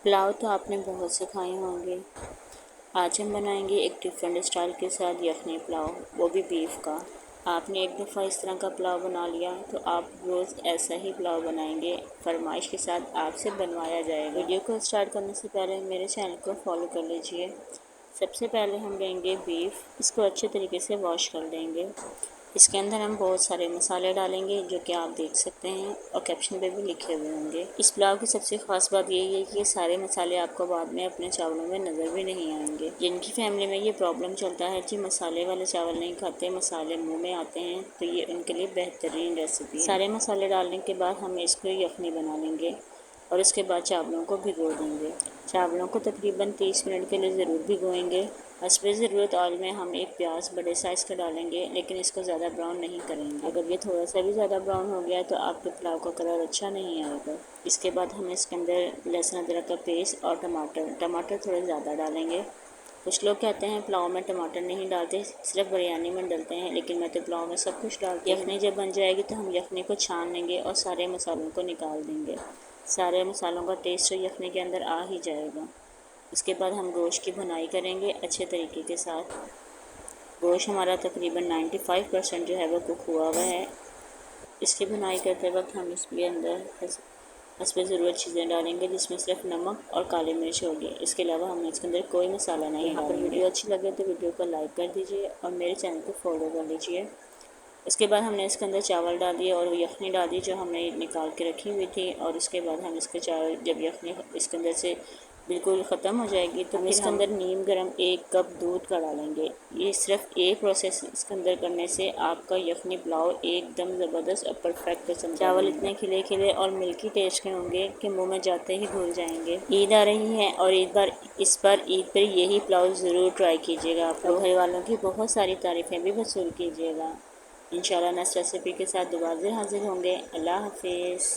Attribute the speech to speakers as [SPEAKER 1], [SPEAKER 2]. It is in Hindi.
[SPEAKER 1] पुलाव तो आपने बहुत से खाए होंगे। आज हम बनाएंगे एक डिफरेंट स्टाइल के साथ यखनी पुलाव, वो भी बीफ का। आपने एक दफ़ा इस तरह का पुलाव बना लिया तो आप रोज़ ऐसा ही पुलाव बनाएंगे, फरमाइश के साथ आपसे बनवाया जाएगा। वीडियो को स्टार्ट करने से पहले मेरे चैनल को फॉलो कर लीजिए। सबसे पहले हम लेंगे बीफ, इसको अच्छे तरीके से वॉश कर लेंगे। इसके अंदर हम बहुत सारे मसाले डालेंगे जो कि आप देख सकते हैं और कैप्शन पे भी लिखे हुए होंगे। इस पुलाव की सबसे ख़ास बात यही है कि ये सारे मसाले आपको बाद में अपने चावलों में नज़र भी नहीं आएंगे। जिनकी फैमिली में ये प्रॉब्लम चलता है कि मसाले वाले चावल नहीं खाते, मसाले मुंह में आते हैं, तो ये उनके लिए बेहतरीन रेसिपी है। सारे मसाले डालने के बाद हम इसको यखनी बना लेंगे और इसके बाद चावलों को भिगो देंगे। चावलों को तकरीबन 30 मिनट के लिए ज़रूर भिगोएंगे। हस्बे ज़रूरत ऑयल में हम एक प्याज बड़े साइज़ का डालेंगे, लेकिन इसको ज़्यादा ब्राउन नहीं करेंगे। अगर ये थोड़ा सा भी ज़्यादा ब्राउन हो गया तो आपके पुलाव का कलर अच्छा नहीं आएगा। इसके बाद हम इसके अंदर लहसुन अदरक का पेस्ट और टमाटर थोड़े ज़्यादा डालेंगे। कुछ लोग कहते हैं पुलाव में टमाटर नहीं डालते, सिर्फ बिरयानी में डालते हैं, लेकिन मैं तो पुलाव में सब कुछ डालती हूँ। यखनी जब बन जाएगी तो हम यखनी को छान लेंगे और सारे मसालों को निकाल देंगे। सारे मसालों का टेस्ट तो यखनी के अंदर आ ही जाएगा। उसके बाद हम गोश्त की भुनाई करेंगे अच्छे तरीके के साथ। गोश्त हमारा तकरीबन 95% जो है वो कुक हुआ हुआ है। इसकी भुनाई करते वक्त हम इसके अंदर हस्बे ज़रूरत चीज़ें डालेंगे, जिसमें सिर्फ नमक और काली मिर्च होगी। इसके अलावा हम इसके अंदर कोई मसाला नहीं डालेंगे। अगर वीडियो अच्छी लगे तो वीडियो को लाइक कर दीजिए और मेरे चैनल को फॉलो कर लीजिए। उसके बाद हमने इसके अंदर चावल डाल दिए और यखनी डाल दी जो हमने निकाल के रखी हुई थी। और उसके बाद हम इसके चावल जब यखनी इसके अंदर से बिल्कुल ख़त्म हो जाएगी तो इसके अंदर नीम गर्म 1 कप दूध का डालेंगे। ये सिर्फ एक प्रोसेस इसके अंदर करने से आपका यखनी पुलाव एकदम ज़बरदस्त और परफेक्ट किस्म। चावल इतने खिले खिले और मिल्की टेस्ट के होंगे कि मुंह में जाते ही घुल जाएंगे। ईद आ रही है और इस बार ईद पर यही पुलाव ज़रूर ट्राई कीजिएगा। आप लोग घर वालों की बहुत सारी तारीफ़ें भी वसूल कीजिएगा। इंशाल्लाह नेक्स्ट रेसिपी के साथ दोबारा हाजिर होंगे। अल्लाह हाफिज़।